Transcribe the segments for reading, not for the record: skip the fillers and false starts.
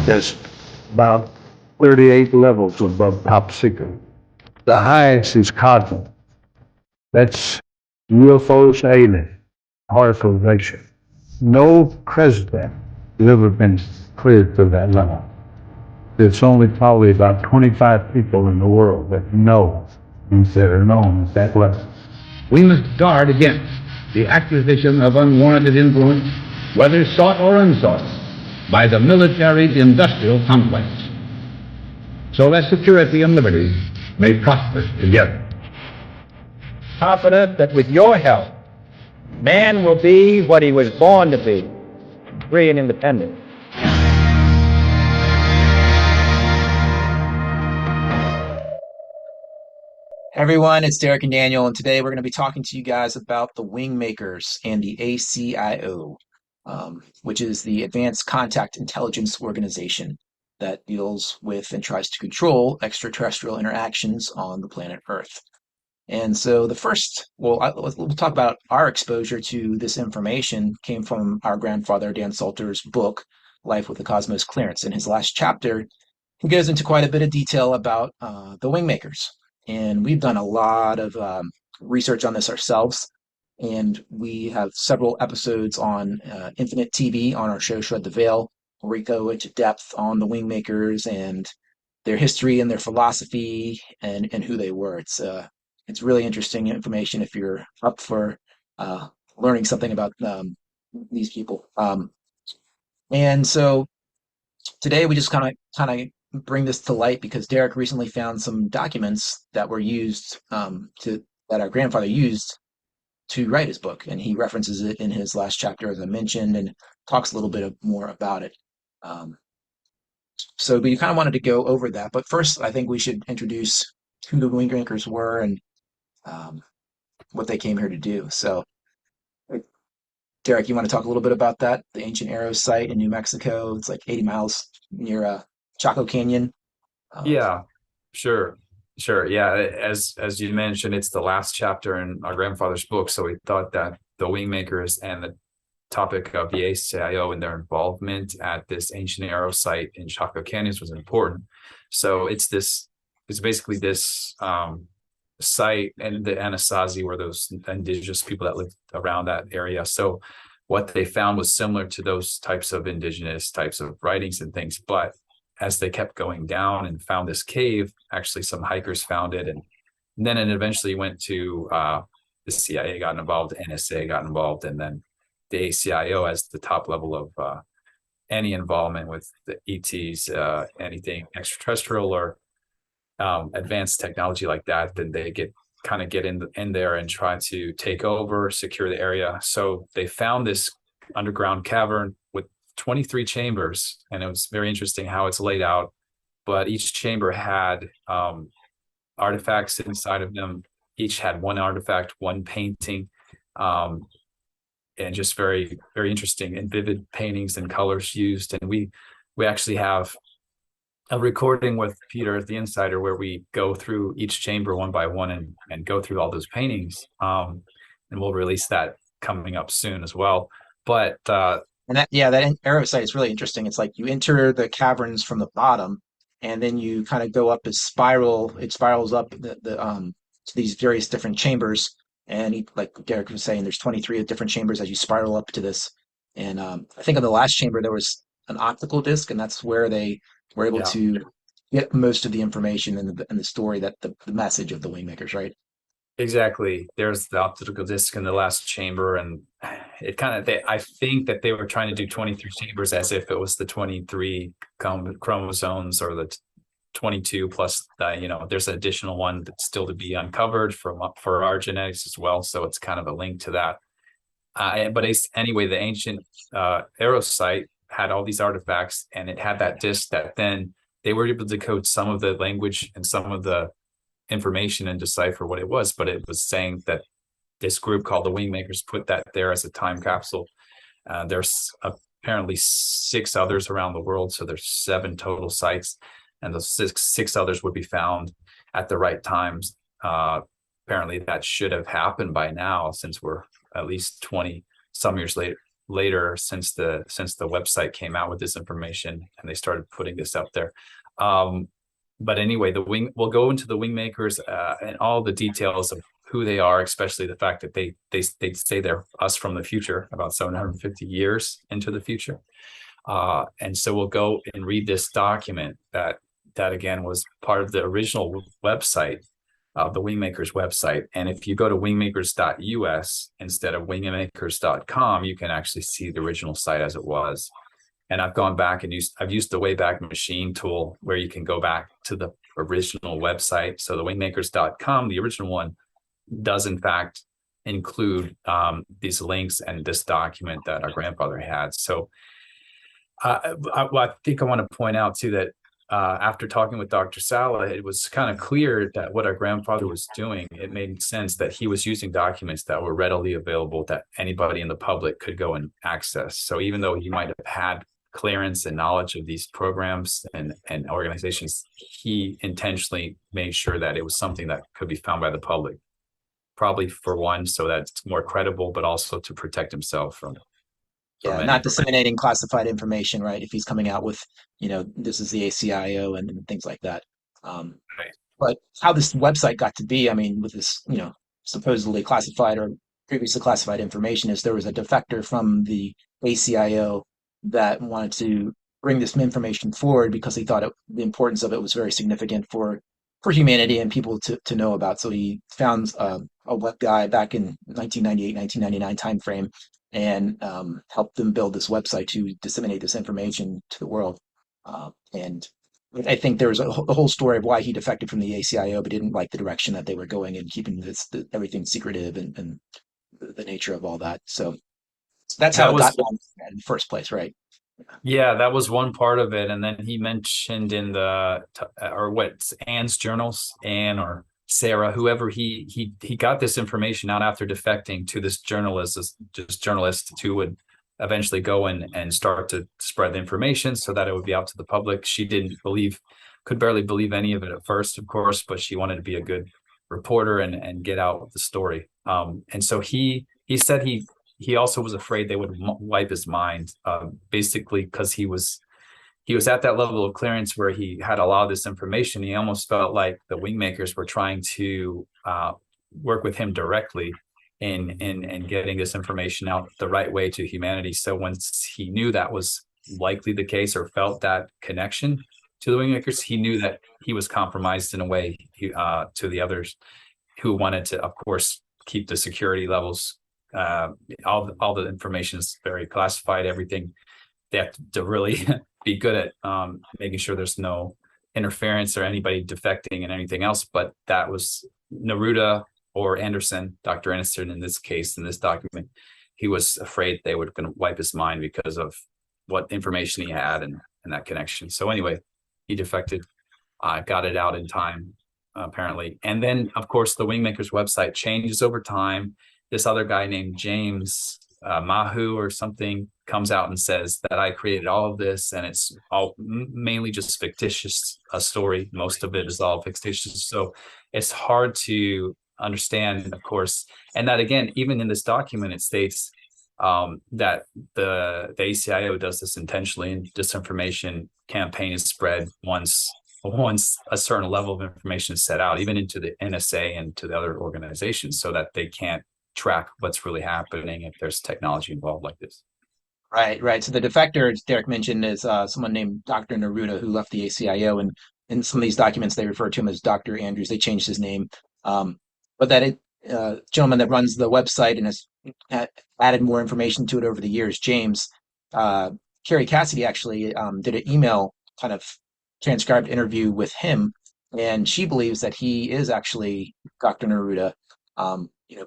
There's about 38 levels above top secret. The highest is cosmic. That's UFOs, alien, authorization. No president has ever been cleared to that level. There's only probably about 25 people in the world that know, that are known at that level. We must guard against the acquisition of unwarranted influence, whether sought or unsought, by the military-industrial complex, so that security and liberty may prosper together. Confident that with your help, man will be what he was born to be, free and independent. Hey everyone, it's Derek and Daniel, and today we're going to be talking to you guys about the WingMakers and the ACIO, which is the Advanced Contact Intelligence Organization that deals with and tries to control extraterrestrial interactions on the planet Earth. And so we'll talk about our exposure to this information came from our grandfather, Dan Salter's book, Life with the Cosmos Clearance. In his last chapter, he goes into quite a bit of detail about the WingMakers. And we've done a lot of research on this ourselves. And we have several episodes on Infinite TV on our show, Shred the Veil, where we go into depth on the Wingmakers and their history and their philosophy and who they were. It's really interesting information if you're up for learning something about these people. And so today we just kind of bring this to light because Derek recently found some documents that were used that our grandfather used to write his book, and he references it in his last chapter, as I mentioned, and talks a little bit more about it. So we kind of wanted to go over that, but first I think we should introduce who the WingMakers were and what they came here to do. So Derek, you want to talk a little bit about that? The ancient arrow site in New Mexico. It's like 80 miles near Chaco Canyon. Yeah, sure. Yeah, as you mentioned, it's the last chapter in our grandfather's book, so we thought that the WingMakers and the topic of the ACIO and their involvement at this ancient arrow site in Chaco Canyons was important. So it's basically this site, and the Anasazi were those indigenous people that lived around that area. So what they found was similar to those types of indigenous types of writings and things, but as they kept going down and found this cave, actually some hikers found it, and then it eventually went to the CIA got involved, NSA got involved, and then the ACIO as the top level of any involvement with the ETs, anything extraterrestrial or advanced technology like that. Then they get in there and try to take over, secure the area. So they found this underground cavern with 23 chambers, and it was very interesting how it's laid out, but each chamber had artifacts inside of them. Each had one artifact, one painting, and just very, very interesting and vivid paintings and colors used. And we actually have a recording with Peter, the insider, where we go through each chamber one by one and go through all those paintings. And we'll release that coming up soon as well. But that arrow site is really interesting. It's like you enter the caverns from the bottom, and then you kind of go up It spirals up to these various different chambers. And like Derek was saying, there's 23 different chambers as you spiral up to this. And I think on the last chamber there was an optical disc, and that's where they were able to get most of the information and the story, that the message of the WingMakers, right? Exactly. There's the optical disc in the last chamber, and it I think that they were trying to do 23 chambers as if it was the 23 chromosomes or the 22 plus there's an additional one that's still to be uncovered for our genetics as well. So it's kind of a link to that. But anyway, the ancient arrow site had all these artifacts, and it had that disc that then they were able to decode some of the language and some of the information and decipher what it was. But it was saying that this group called the WingMakers put that there as a time capsule. There's apparently 6 others around the world, so there's 7 total sites, and those six others would be found at the right times. Apparently that should have happened by now, since we're at least 20 some years later, later since the website came out with this information and they started putting this out there. But anyway, we'll go into the Wingmakers and all the details of who they are, especially the fact that they say they're us from the future, about 750 years into the future. And so we'll go and read this document that again was part of the original website, the Wingmakers website. And if you go to wingmakers.us instead of wingmakers.com, you can actually see the original site as it was. And I've gone back and I've used the Wayback Machine tool where you can go back to the original website. So the wingmakers.com, the original one, does in fact include these links and this document that our grandfather had. So I think I want to point out too that after talking with Dr. Sala, it was kind of clear that what our grandfather was doing, it made sense that he was using documents that were readily available that anybody in the public could go and access. So even though he might have had clearance and knowledge of these programs and organizations, he intentionally made sure that it was something that could be found by the public, probably for one, so that it's more credible, but also to protect himself from not disseminating classified information, right? If he's coming out with, this is the ACIO and things like that. Right. But how this website got to be, I mean, with this, supposedly classified or previously classified information, is there was a defector from the ACIO that wanted to bring this information forward because he thought the importance of it was very significant for humanity and people to know about. So he found a web guy back in 1998, 1999 timeframe and helped them build this website to disseminate this information to the world. And I think there was a whole story of why he defected from the ACIO, but didn't like the direction that they were going and keeping everything secretive and the nature of all that. So that's how it got in the first place, right? Yeah, that was one part of it. And then he mentioned in Anne's journals, Anne or Sarah, whoever he got this information out after defecting to this journalist who would eventually go and start to spread the information so that it would be out to the public. She could barely believe any of it at first, of course, but she wanted to be a good reporter and get out the story. And so he said he also was afraid they would wipe his mind, basically because he was at that level of clearance where he had a lot of this information. He almost felt like the Wingmakers were trying to work with him directly in getting this information out the right way to humanity. So once he knew that was likely the case or felt that connection to the Wingmakers, he knew that he was compromised in a way to the others who wanted to, of course, keep the security levels. All the information is very classified. Everything they have to really be good at making sure there's no interference or anybody defecting and anything else. But that was Neruda or Anderson, Dr. Anderson in this case, in this document. He was afraid they were going to wipe his mind because of what information he had and that connection. So anyway, he defected, got it out in time, apparently. And then, of course, the Wingmakers website changes over time. This other guy named James Mahu or something comes out and says that I created all of this, and it's all mainly just fictitious, a story. Most of it is all fictitious. So it's hard to understand, of course. And that, again, even in this document, it states that the ACIO does this intentionally, and disinformation campaign is spread once a certain level of information is set out, even into the NSA and to the other organizations, so that they can't track what's really happening if there's technology involved like this. Right. So the defector, as Derek mentioned, is someone named Dr. Neruda, who left the ACIO, and in some of these documents they refer to him as Dr. Andrews. They changed his name, but that gentleman that runs the website and has added more information to it over the years, James, Carrie Cassidy actually did an email kind of transcribed interview with him, and she believes that he is actually Dr. Neruda.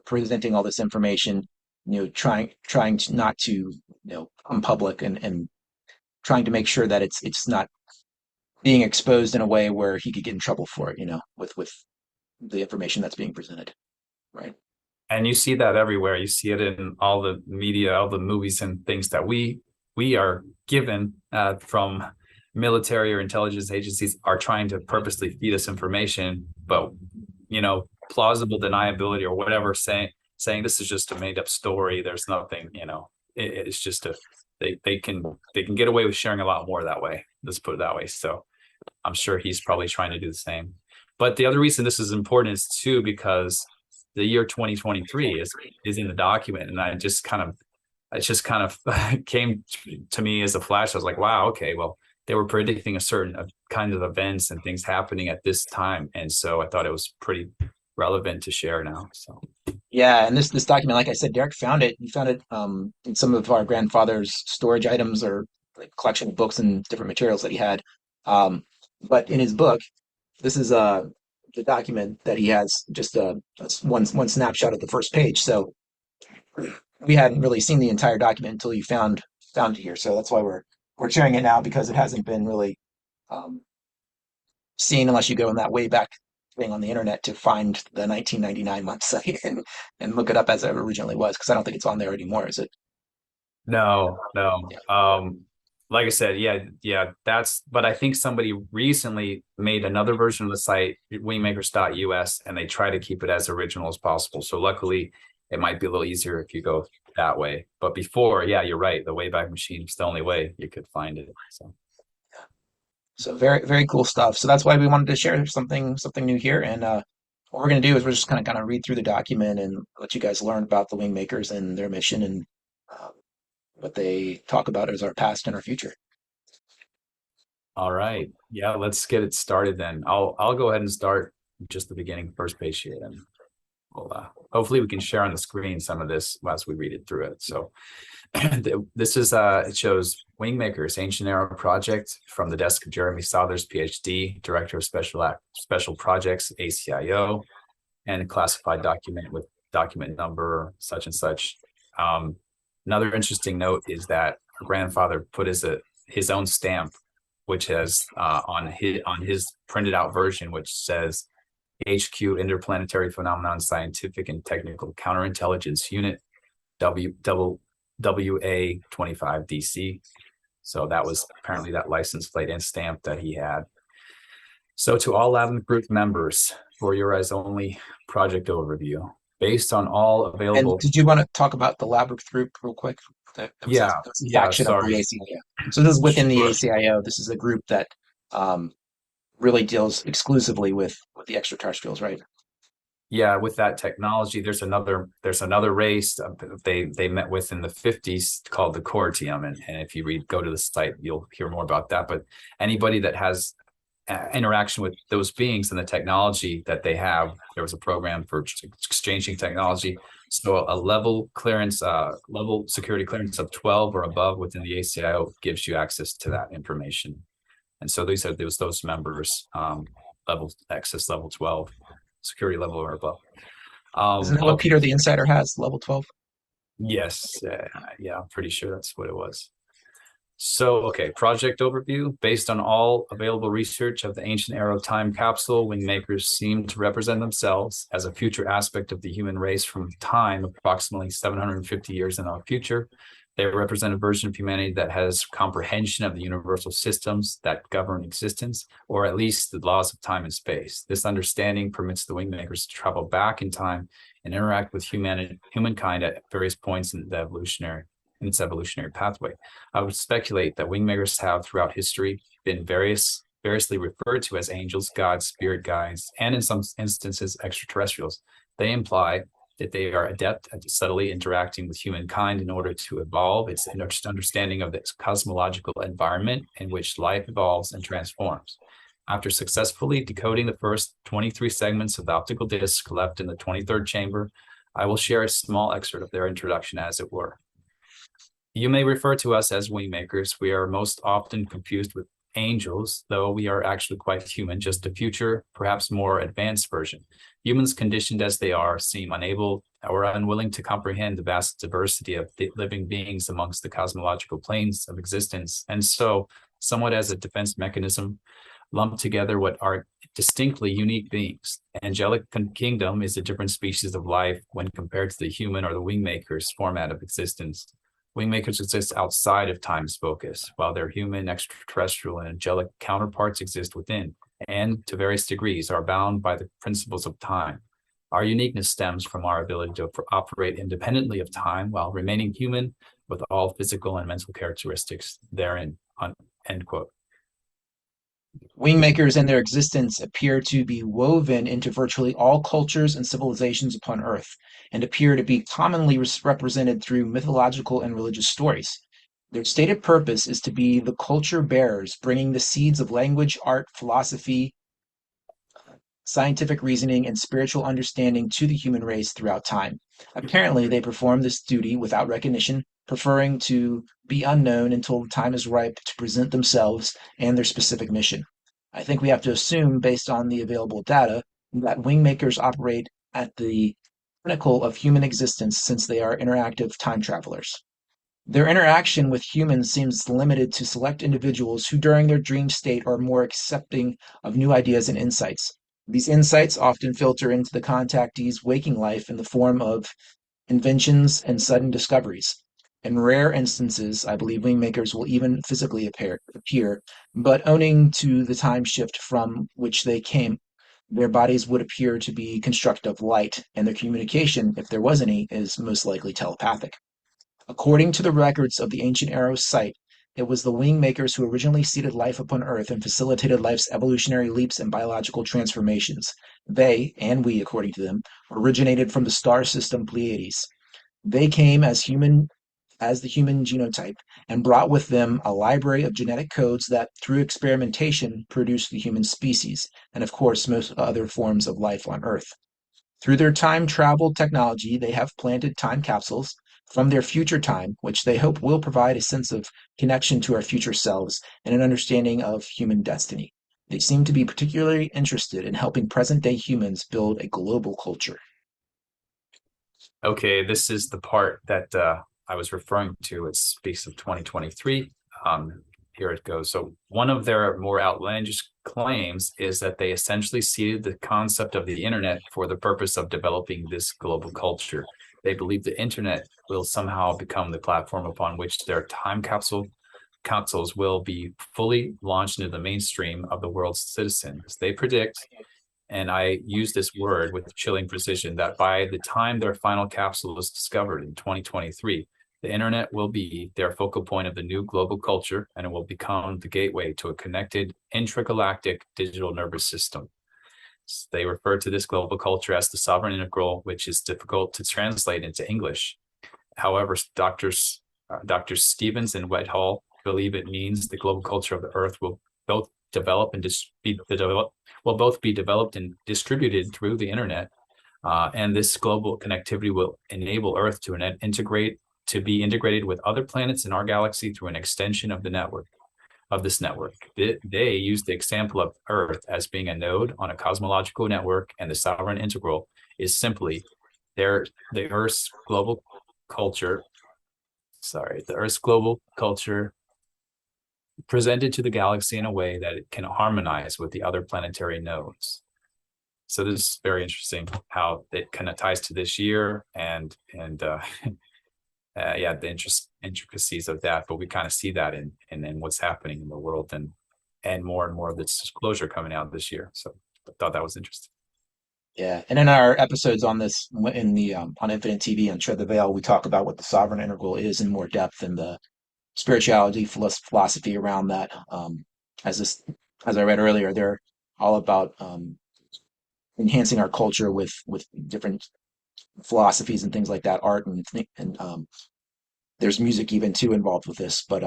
Presenting all this information, trying to not to, come public and trying to make sure that it's not being exposed in a way where he could get in trouble for it, with the information that's being presented. Right. And you see that everywhere. You see it in all the media, all the movies and things that we are given from military or intelligence agencies are trying to purposely feed us information, but plausible deniability or whatever, saying this is just a made up story. There's nothing, it's just they can get away with sharing a lot more that way. Let's put it that way. So I'm sure he's probably trying to do the same. But the other reason this is important is too because the year 2023 is in the document, and it just kind of came to me as a flash. I was like, wow, okay, well, they were predicting a certain kind of events and things happening at this time, and so I thought it was pretty relevant to share now. So Yeah, and this document, like I said, Derek found it. He found it in some of our grandfather's storage items or like collection of books and different materials that he had. Um, but in his book, this is the document that he has just one snapshot of the first page. So we hadn't really seen the entire document until you found it here. So that's why we're sharing it now because it hasn't been really um, seen unless you go in that way back thing on the internet to find the 1999 website and look it up as it originally was, because I don't think it's on there anymore, is it? no, no. Yeah. Like I said, yeah, but I think somebody recently made another version of the site, wingmakers.us, and they try to keep it as original as possible. So luckily, it might be a little easier if you go that way. But before, yeah, you're right. The Wayback Machine is the only way you could find it. So very, very cool stuff. So that's why we wanted to share something new here. And what we're going to do is we're just kind of read through the document and let you guys learn about the Wingmakers and their mission and uh, what they talk about as our past and our future. All right. Yeah, let's get it started then. I'll go ahead and start just the beginning, first page here, and we'll hopefully we can share on the screen some of this as we read it through it. So this is it shows Wingmakers, Ancient Era Project from the desk of Jeremy Sothers, PhD, Director of Special Projects, ACIO, and a classified document with document number such and such. Another interesting note is that our grandfather put his own stamp, which has on his printed out version, which says HQ Interplanetary Phenomenon Scientific and Technical Counterintelligence Unit WA 25 DC. So that was apparently that license plate and stamp that he had. So to all Labyrinth Group members, for your eyes only project overview, based on all available. And did you want to talk about the Labyrinth group real quick? That's a faction of the ACIO. So this is within the ACIO. This is a group that really deals exclusively with the extraterrestrials, right? Yeah, with that technology, there's another race they met with in the 50s called the Cortium, and if you go to the site, you'll hear more about that. But anybody that has interaction with those beings and the technology that they have, there was a program for exchanging technology. So a level security clearance of 12 or above within the ACIO gives you access to that information. And so these are those members, access level 12. Security level or above. Isn't that what Peter the Insider has, level 12? Yes. Yeah, I'm pretty sure that's what it was. So, okay, project overview. Based on all available research of the ancient era time capsule, Wingmakers seem to represent themselves as a future aspect of the human race from time approximately 750 years in our future. They represent a version of humanity that has comprehension of the universal systems that govern existence, or at least the laws of time and space. This understanding permits the Wingmakers to travel back in time and interact with humankind at various points in its evolutionary pathway. I would speculate that Wingmakers have throughout history been variously referred to as angels, gods, spirit guides, and in some instances extraterrestrials. They imply that they are adept at subtly interacting with humankind in order to evolve its understanding of its cosmological environment in which life evolves and transforms. After successfully decoding the first 23 segments of the optical disc left in the 23rd chamber, I will share a small excerpt of their introduction, as it were. You may refer to us as Wingmakers. We are most often confused with angels, though we are actually quite human, just a future, perhaps more advanced version. Humans, conditioned as they are, seem unable or unwilling to comprehend the vast diversity of living beings amongst the cosmological planes of existence, and so, somewhat as a defense mechanism, lump together what are distinctly unique beings. Angelic kingdom is a different species of life when compared to the human or the Wingmakers format of existence. Wingmakers exist outside of time's focus, while their human, extraterrestrial, and angelic counterparts exist within, and to various degrees are bound by the principles of time. Our uniqueness stems from our ability to operate independently of time while remaining human, with all physical and mental characteristics therein, end quote. Wingmakers and their existence appear to be woven into virtually all cultures and civilizations upon Earth, and appear to be commonly represented through mythological and religious stories. Their stated purpose is to be the culture bearers, bringing the seeds of language, art, philosophy, scientific reasoning, and spiritual understanding to the human race throughout time. Apparently, they perform this duty without recognition, preferring to be unknown until the time is ripe to present themselves and their specific mission. I think we have to assume, based on the available data, that wingmakers operate at the pinnacle of human existence since they are interactive time travelers. Their interaction with humans seems limited to select individuals who, during their dream state, are more accepting of new ideas and insights. These insights often filter into the contactee's waking life in the form of inventions and sudden discoveries. In rare instances, I believe wingmakers will even physically appear, but owing to the time shift from which they came, their bodies would appear to be constructed of light, and their communication, if there was any, is most likely telepathic. According to the records of the ancient Eros site, it was the wingmakers who originally seeded life upon Earth and facilitated life's evolutionary leaps and biological transformations. They, and we according to them, originated from the star system Pleiades. They came as the human genotype and brought with them a library of genetic codes that, through experimentation, produced the human species, and of course most other forms of life on Earth. Through their time travel technology, they have planted time capsules from their future time, which they hope will provide a sense of connection to our future selves and an understanding of human destiny. They seem to be particularly interested in helping present day humans build a global culture. Okay, this is the part that I was referring to. It speaks of 2023. Here it goes. So one of their more outlandish claims is that they essentially seeded the concept of the internet for the purpose of developing this global culture. They believe the internet will somehow become the platform upon which their time capsules will be fully launched into the mainstream of the world's citizens. They predict, and I use this word with chilling precision, that by the time their final capsule is discovered in 2023, the internet will be their focal point of the new global culture, and it will become the gateway to a connected intragalactic digital nervous system. They refer to this global culture as the sovereign integral, which is difficult to translate into English. However, Drs. Stevens and Whitehall believe it means the global culture of the Earth will both develop and be developed and distributed through the internet. And this global connectivity will enable Earth to be integrated with other planets in our galaxy through an extension of this network. They use the example of Earth as being a node on a cosmological network, and the sovereign integral is simply the Earth's global culture. The Earth's global culture presented to the galaxy in a way that it can harmonize with the other planetary nodes. So this is very interesting how it kind of ties to this year and the intricacies of that, but we kind of see that in what's happening in the world and more of this disclosure coming out this year. So I thought that was interesting. Yeah, and in our episodes on this, in the on Infinite TV and Tread the Veil, we talk about what the sovereign integral is in more depth and the spirituality, philosophy around that. As I read earlier, they're all about enhancing our culture with different philosophies and things like that, art and there's music even too involved with this. But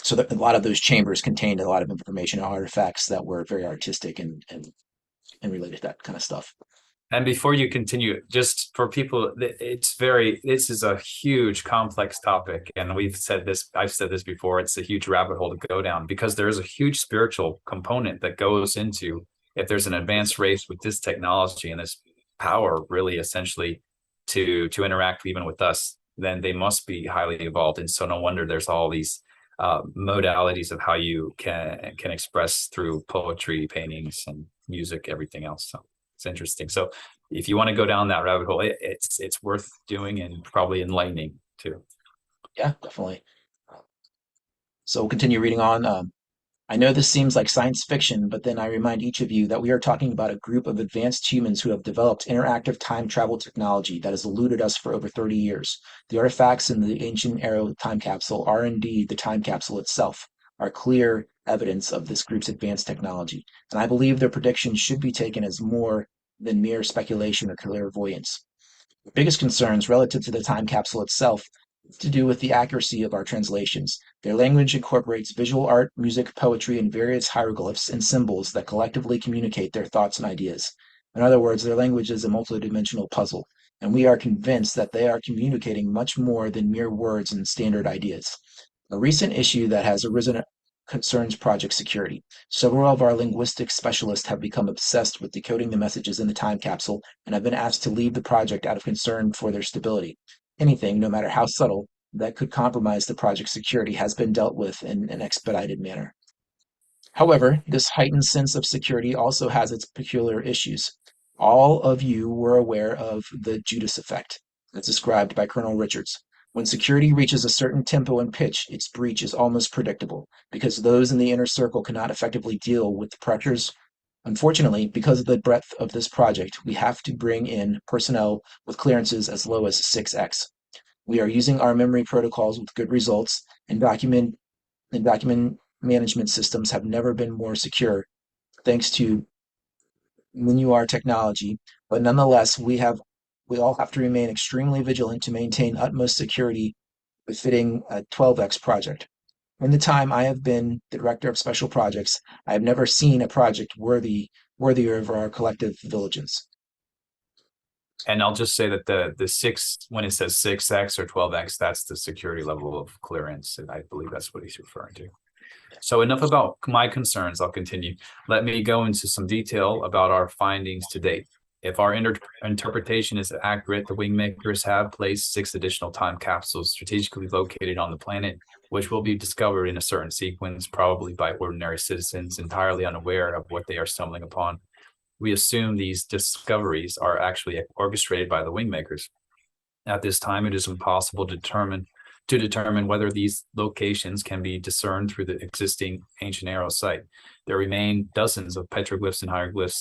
so that a lot of those chambers contained a lot of information and artifacts that were very artistic and related to that kind of stuff. And before you continue, just for people, this is a huge complex topic. And I've said this before, it's a huge rabbit hole to go down because there is a huge spiritual component that goes into if there's an advanced race with this technology and this power really essentially to interact even with us, then they must be highly evolved. And so no wonder there's all these modalities of how you can express through poetry, paintings, and music, everything else. So it's interesting. So if you want to go down that rabbit hole, it's worth doing and probably enlightening too. Yeah, definitely. So we'll continue reading on. I know this seems like science fiction, but then I remind each of you that we are talking about a group of advanced humans who have developed interactive time travel technology that has eluded us for over 30 years. The artifacts in the ancient Arrow time capsule are indeed the time capsule itself, are clear evidence of this group's advanced technology, and I believe their predictions should be taken as more than mere speculation or clairvoyance. The biggest concerns relative to the time capsule itself have to do with the accuracy of our translations. Their language incorporates visual art, music, poetry, and various hieroglyphs and symbols that collectively communicate their thoughts and ideas. In other words, their language is a multidimensional puzzle, and we are convinced that they are communicating much more than mere words and standard ideas. A recent issue that has arisen concerns project security. Several of our linguistic specialists have become obsessed with decoding the messages in the time capsule and have been asked to leave the project out of concern for their stability. Anything, no matter how subtle, that could compromise the project's security has been dealt with in an expedited manner. However, this heightened sense of security also has its peculiar issues. All of you were aware of the Judas effect, as described by Colonel Richards. When security reaches a certain tempo and pitch, its breach is almost predictable, because those in the inner circle cannot effectively deal with the pressures. Unfortunately, because of the breadth of this project, we have to bring in personnel with clearances as low as 6x. We are using our memory protocols with good results, and document management systems have never been more secure, thanks to Minuar technology. But nonetheless, we all have to remain extremely vigilant to maintain utmost security befitting a 12x project. In the time I have been the director of special projects, I have never seen a project worthier of our collective diligence. And I'll just say that the six, when it says 6x or 12x, that's the security level of clearance. And I believe that's what he's referring to. So enough about my concerns. I'll continue. Let me go into some detail about our findings to date. If our interpretation is accurate, the Wingmakers have placed 6 additional time capsules strategically located on the planet, which will be discovered in a certain sequence, probably by ordinary citizens entirely unaware of what they are stumbling upon. We assume these discoveries are actually orchestrated by the Wingmakers. At this time, it is impossible to determine whether these locations can be discerned through the existing ancient Arrow site. There remain dozens of petroglyphs and hieroglyphic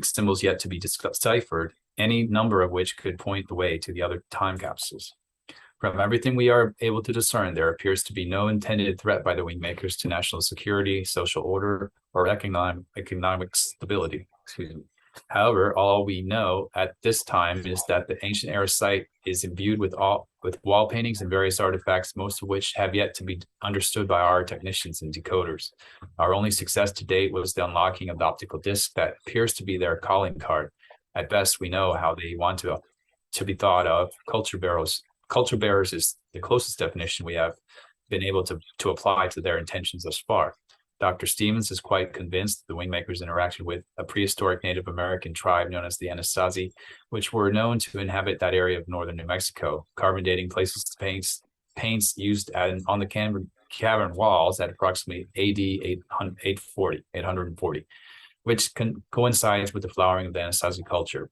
symbols yet to be deciphered, any number of which could point the way to the other time capsules. From everything we are able to discern, there appears to be no intended threat by the Wingmakers to national security, social order, or economic stability. However, all we know at this time is that the ancient Arrow site is imbued with wall paintings and various artifacts, most of which have yet to be understood by our technicians and decoders. Our only success to date was the unlocking of the optical disc that appears to be their calling card. At best, we know how they want to be thought of. Culture bearers is the closest definition we have been able to apply to their intentions thus far. Dr. Stevens is quite convinced the Wingmakers' interaction with a prehistoric Native American tribe known as the Anasazi, which were known to inhabit that area of northern New Mexico. Carbon dating places paints used on the cavern walls at approximately AD 840, which coincides with the flowering of the Anasazi culture.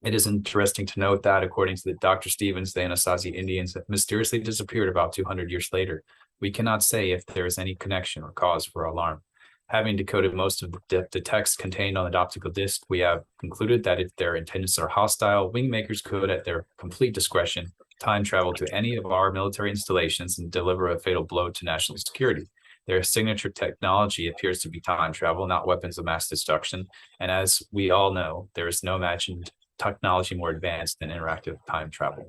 It is interesting to note that, according to Dr. Stevens, the Anasazi Indians have mysteriously disappeared about 200 years later. We cannot say if there is any connection or cause for alarm. Having decoded most of the text contained on the optical disc, we have concluded that if their intentions are hostile, Wingmakers could, at their complete discretion, time travel to any of our military installations and deliver a fatal blow to national security. Their signature technology appears to be time travel, not weapons of mass destruction. And as we all know, there is no imagined technology more advanced than interactive time travel.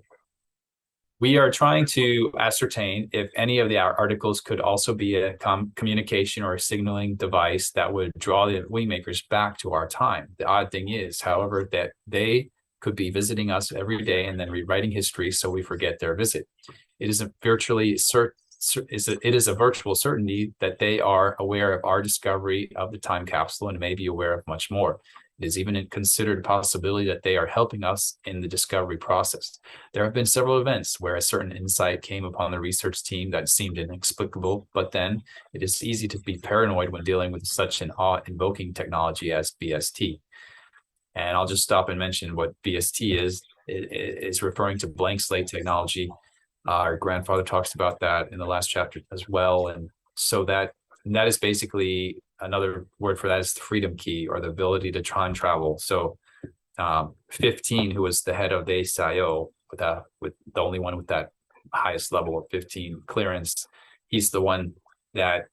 We are trying to ascertain if any of the articles could also be a communication or a signaling device that would draw the Wingmakers back to our time. The odd thing is, however, that they could be visiting us every day and then rewriting history so we forget their visit. It is a virtual certainty that they are aware of our discovery of the time capsule and may be aware of much more. It is even considered a possibility that they are helping us in the discovery process. There have been several events where a certain insight came upon the research team that seemed inexplicable, but then it is easy to be paranoid when dealing with such an awe-invoking technology as BST. And I'll just stop and mention what BST is. It is referring to blank slate technology. Our grandfather talks about that in the last chapter as well. And so that and that is basically another word for that is the freedom key, or the ability to time travel. So 15, who was the head of the ACIO, with the only one with that highest level of 15 clearance, he's the one that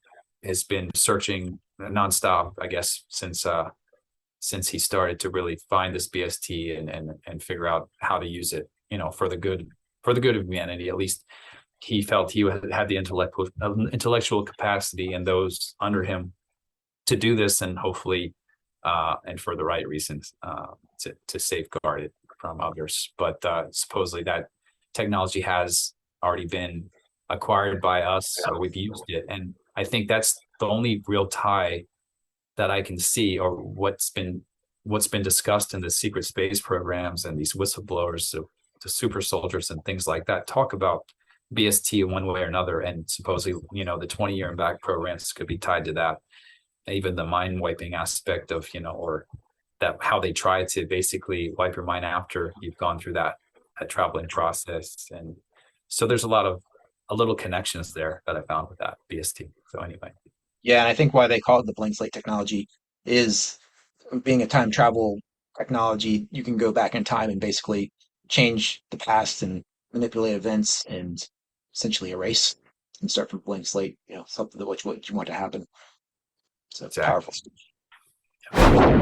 has been searching nonstop, I guess, since he started to really find this BST and figure out how to use it, for the good of humanity. At least he felt he had the intellectual capacity and those under him to do this, and hopefully and for the right reasons, to safeguard it from others. But supposedly that technology has already been acquired by us, so we've used it, and I think that's the only real tie that I can see, or what's been discussed in the secret space programs and these whistleblowers, the super soldiers and things like that, talk about BST in one way or another, and supposedly, the 20-year and back programs could be tied to that. Even the mind wiping aspect of, or that how they try to basically wipe your mind after you've gone through that traveling process. And so there's a little connections there that I found with that BST. So anyway. Yeah, and I think why they call it the blank slate technology is, being a time travel technology, you can go back in time and basically change the past and manipulate events and essentially erase and start from blank slate, something that what you want to happen. So it's Exactly. powerful.